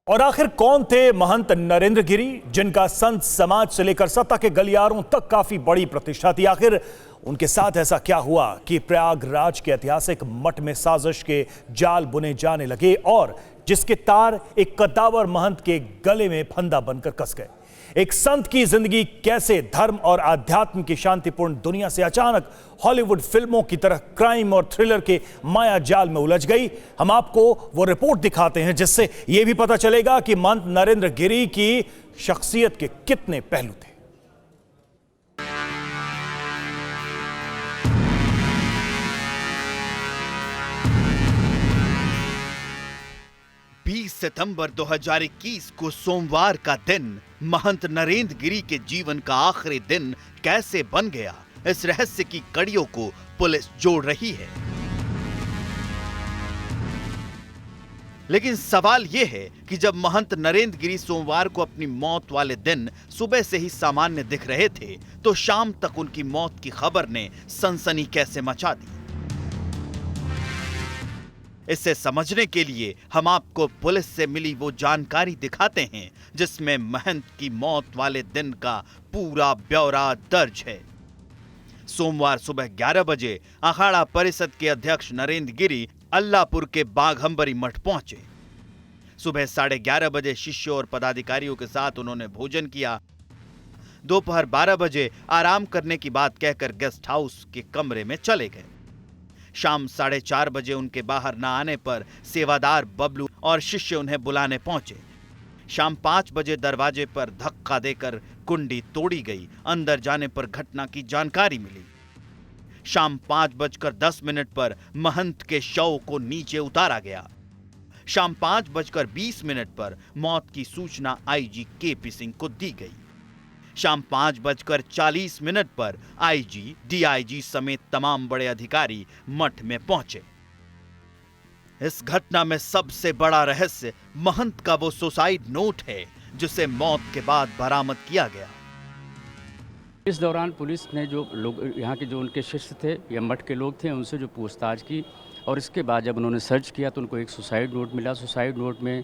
और आखिर कौन थे महंत नरेंद्र गिरी, जिनका संत समाज से लेकर सत्ता के गलियारों तक काफी बड़ी प्रतिष्ठा थी। आखिर उनके साथ ऐसा क्या हुआ कि प्रयागराज के ऐतिहासिक मठ में साजिश के जाल बुने जाने लगे और जिसके तार एक कद्दावर महंत के गले में फंदा बनकर कस गए। एक संत की जिंदगी कैसे धर्म और आध्यात्म की शांतिपूर्ण दुनिया से अचानक हॉलीवुड फिल्मों की तरह क्राइम और थ्रिलर के माया जाल में उलझ गई। हम आपको वो रिपोर्ट दिखाते हैं जिससे यह भी पता चलेगा कि महंत नरेंद्र गिरी की शख्सियत के कितने पहलू थे। 20 सितंबर 2021 को सोमवार का दिन महंत नरेंद्र गिरी के जीवन का आखिरी दिन कैसे बन गया, इस रहस्य की कड़ियों को पुलिस जोड़ रही है। लेकिन सवाल यह है कि जब महंत नरेंद्र गिरी सोमवार को अपनी मौत वाले दिन सुबह से ही सामान्य दिख रहे थे, तो शाम तक उनकी मौत की खबर ने सनसनी कैसे मचा दी। इसे समझने के लिए हम आपको पुलिस से मिली वो जानकारी दिखाते हैं जिसमें महंत की मौत वाले दिन का पूरा ब्यौरा दर्ज है। सोमवार सुबह 11 बजे अखाड़ा परिषद के अध्यक्ष नरेंद्र गिरी अल्लाहपुर के बाघंबरी मठ पहुंचे। सुबह 11:30 बजे शिष्यों और पदाधिकारियों के साथ उन्होंने भोजन किया। दोपहर 12 बजे आराम करने की बात कहकर गेस्ट हाउस के कमरे में चले गए। शाम 4:30 बजे उनके बाहर न आने पर सेवादार बबलू और शिष्य उन्हें बुलाने पहुंचे। शाम 5 बजे दरवाजे पर धक्का देकर कुंडी तोड़ी गई। अंदर जाने पर घटना की जानकारी मिली। शाम 5:10 पर महंत के शव को नीचे उतारा गया। शाम 5:20 पर मौत की सूचना आईजी केपी सिंह को दी गई। शाम 5:40 पर आईजी, डीआईजी समेत तमाम बड़े अधिकारी मठ में पहुंचे। इस घटना में सबसे बड़ा रहस्य महंत का वो सुसाइड नोट है जिसे मौत के बाद बरामद किया गया। इस दौरान पुलिस ने जो लोग यहाँ के जो उनके शिष्य थे या मठ के लोग थे उनसे जो पूछताछ की और इसके बाद जब उन्होंने सर्च किया तो उनको एक सुसाइड नोट मिला। सुसाइड नोट में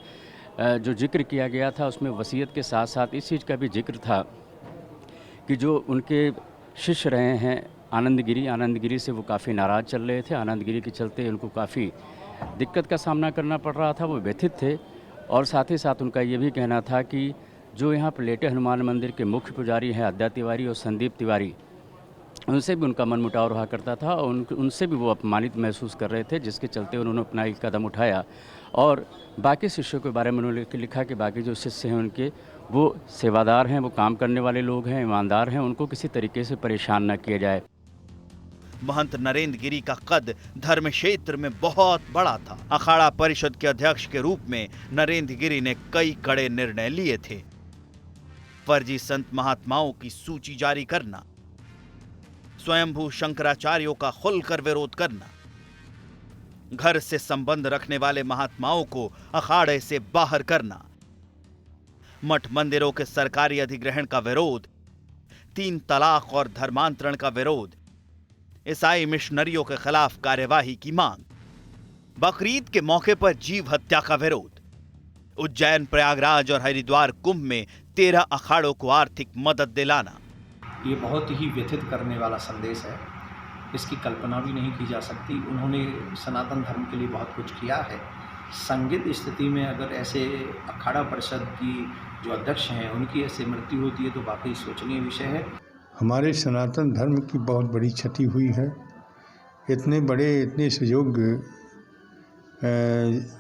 जो जिक्र किया गया था उसमें वसीयत के साथ साथ इस चीज़ का भी जिक्र था कि जो उनके शिष्य रहे हैं आनंद गिरी से वो काफ़ी नाराज़ चल रहे थे। आनंद गिरी के चलते उनको काफ़ी दिक्कत का सामना करना पड़ रहा था, वो व्यथित थे। और साथ ही साथ उनका ये भी कहना था कि जो यहाँ पर लेटे हनुमान मंदिर के मुख्य पुजारी हैं अद्या तिवारी और संदीप तिवारी, उनसे भी उनका मनमुटाव रहा करता था और उनसे भी वो अपमानित महसूस कर रहे थे, जिसके चलते उन्होंने अपना एक कदम उठाया और बाकी शिष्यों के बारे में उन्होंने लिखा कि बाकी जो शिष्य हैं उनके वो सेवादार हैं, वो काम करने वाले लोग हैं, ईमानदार हैं, उनको किसी तरीके से परेशान न किया जाए। महंत नरेंद्र गिरी का कद धर्म क्षेत्र में बहुत बड़ा था। अखाड़ा परिषद के अध्यक्ष के रूप में नरेंद्र गिरी ने कई कड़े निर्णय लिए थे। फर्जी संत महात्माओं की सूची जारी करना, स्वयंभू शंकराचार्यों का खुलकर विरोध करना, घर से संबंध रखने वाले महात्माओं को अखाड़े से बाहर करना, मठ मंदिरों के सरकारी अधिग्रहण का विरोध, 3 तलाक और धर्मांतरण का विरोध, ईसाई मिशनरियों के खिलाफ कार्यवाही की मांग, बकरीद के मौके पर जीव हत्या का विरोध, उज्जैन, प्रयागराज और हरिद्वार कुंभ में 13 अखाड़ों को आर्थिक मदद दिलाना। ये बहुत ही व्यथित करने वाला संदेश है, इसकी कल्पना भी नहीं की जा सकती। उन्होंने सनातन धर्म के लिए बहुत कुछ किया है। संदिग्ध स्थिति में अगर ऐसे अखाड़ा परिषद की जो अध्यक्ष हैं उनकी ऐसे मृत्यु होती है तो वाकई सोचनीय विषय है। हमारे सनातन धर्म की बहुत बड़ी क्षति हुई है। इतने सुयोग्य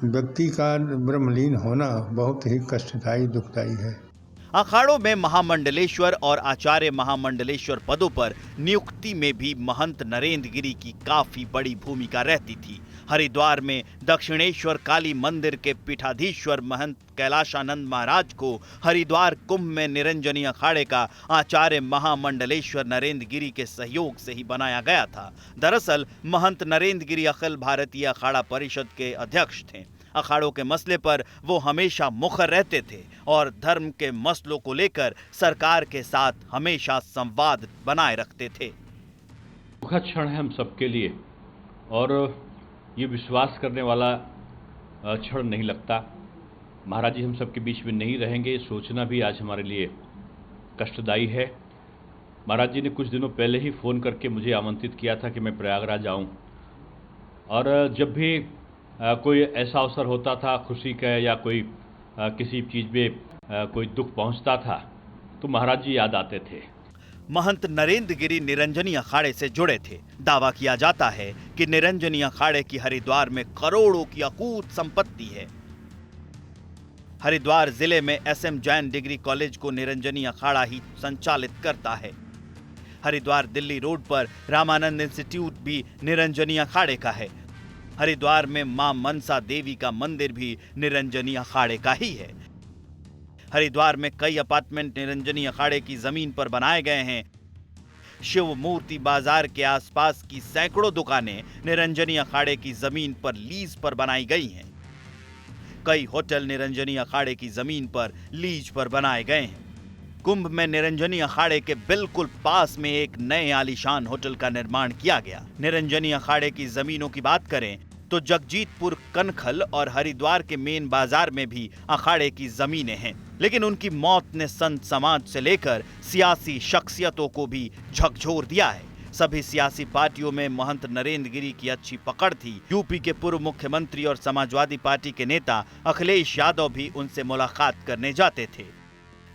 व्यक्ति का ब्रह्मलीन होना बहुत ही कष्टदायी, दुखदायी है। अखाड़ों में महामंडलेश्वर और आचार्य महामंडलेश्वर पदों पर नियुक्ति में भी महंत नरेंद्र गिरी की काफी बड़ी भूमिका रहती थी। हरिद्वार में दक्षिणेश्वर काली मंदिर के पीठाधीश्वर महंत कैलाशानंद महाराज को हरिद्वार कुंभ में निरंजनी अखाड़े का आचार्य महामंडलेश्वर नरेंद्र गिरी के सहयोग से ही बनाया गया था। दरअसल महंत नरेंद्र गिरी अखिल भारतीय अखाड़ा परिषद के अध्यक्ष थे। अखाड़ों के मसले पर वो हमेशा मुखर रहते थे और धर्म के मसलों को लेकर सरकार के साथ हमेशा संवाद बनाए रखते थे। दुखद क्षण है हम सबके लिए और ये विश्वास करने वाला क्षण नहीं लगता महाराज जी हम सबके बीच में नहीं रहेंगे, सोचना भी आज हमारे लिए कष्टदायी है। महाराज जी ने कुछ दिनों पहले ही फ़ोन करके मुझे आमंत्रित किया था कि मैं प्रयागराज आऊं, और जब भी कोई ऐसा अवसर होता था खुशी का या कोई किसी चीज़ में कोई दुख पहुंचता था तो महाराज जी याद आते थे। महंत नरेंद्र गिरी निरंजनी अखाड़े से जुड़े थे। दावा किया जाता है कि निरंजनी अखाड़े की हरिद्वार में करोड़ों की अकूत संपत्ति है। हरिद्वार जिले में SM जैन डिग्री कॉलेज को निरंजनी अखाड़ा ही संचालित करता है। हरिद्वार दिल्ली रोड पर रामानंद इंस्टीट्यूट भी निरंजनी अखाड़े का है। हरिद्वार में मां मनसा देवी का मंदिर भी निरंजनी अखाड़े का ही है। हरिद्वार में कई अपार्टमेंट निरंजनी अखाड़े की जमीन पर बनाए गए हैं। शिव मूर्ति बाजार के आसपास की सैकड़ों दुकानें निरंजनी अखाड़े की जमीन पर लीज पर बनाई गई हैं। कई होटल निरंजनी अखाड़े की जमीन पर लीज पर बनाए गए हैं। कुंभ में निरंजनी अखाड़े के बिल्कुल पास में एक नए आलीशान होटल का निर्माण किया गया। निरंजनी अखाड़े की जमीनों की बात करें तो जगजीतपुर, कनखल और हरिद्वार के मेन बाजार में भी अखाड़े की जमीनें हैं, लेकिन उनकी मौत ने संत समाज से लेकर सियासी शख्सियतों को भी झकझोर दिया है। सभी सियासी पार्टियों में महंत नरेंद्र गिरी की अच्छी पकड़ थी। यूपी के पूर्व मुख्यमंत्री और समाजवादी पार्टी के नेता अखिलेश यादव भी उनसे मुलाकात करने जाते थे।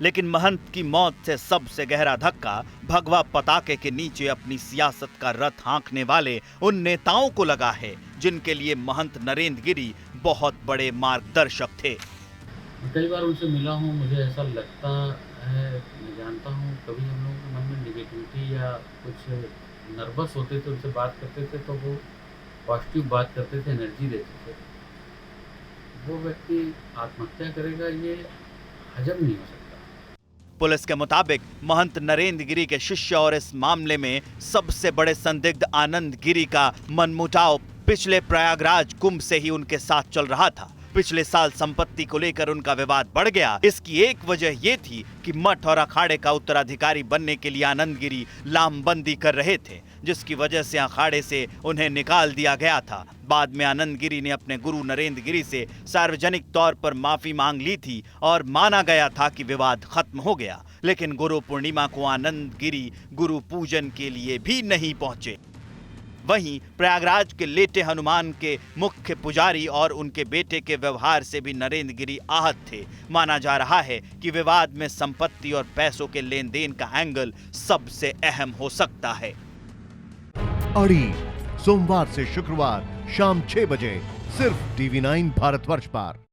लेकिन महंत की मौत से सबसे गहरा धक्का भगवा पताके के नीचे अपनी सियासत का रथ हाँकने वाले उन नेताओं को लगा है जिनके लिए महंत नरेंद्र गिरी बहुत बड़े मार्गदर्शक थे। कई बार उनसे मिला हूँ, मुझे ऐसा लगता है, मैं जानता हूँ कभी हम लोगों के मन में निगेटिविटी या कुछ नर्वस होते थे, उनसे बात करते थे तो वो पॉजिटिव बात करते थे, एनर्जी देते थे। वो व्यक्ति आत्महत्या करेगा ये हजम नहीं हो सकता। पुलिस के मुताबिक महंत नरेंद्र गिरी के शिष्य और इस मामले में सबसे बड़े संदिग्ध आनंद गिरी का मनमुटाव पिछले प्रयागराज कुंभ से ही उनके साथ चल रहा था। पिछले साल संपत्ति को लेकर उनका विवाद बढ़ गया। इसकी एक वजह ये थी कि मठ और अखाड़े का उत्तराधिकारी बनने के लिए आनंद गिरी लामबंदी कर रहे थे, जिसकी वजह से अखाड़े से उन्हें निकाल दिया गया था। बाद में आनंद गिरी ने अपने गुरु नरेंद्र गिरी से सार्वजनिक तौर पर माफी मांग ली थी और माना गया था कि विवाद खत्म हो गया। लेकिन गुरु पूर्णिमा को आनंद गिरी गुरु पूजन के लिए भी नहीं पहुंचे। वहीं प्रयागराज के लेटे हनुमान के मुख्य पुजारी और उनके बेटे के व्यवहार से भी नरेंद्र गिरी आहत थे। माना जा रहा है कि विवाद में संपत्ति और पैसों के लेन देन का एंगल सबसे अहम हो सकता है। अड़ी सोमवार से शुक्रवार शाम 6 बजे सिर्फ TV9 भारतवर्ष पर।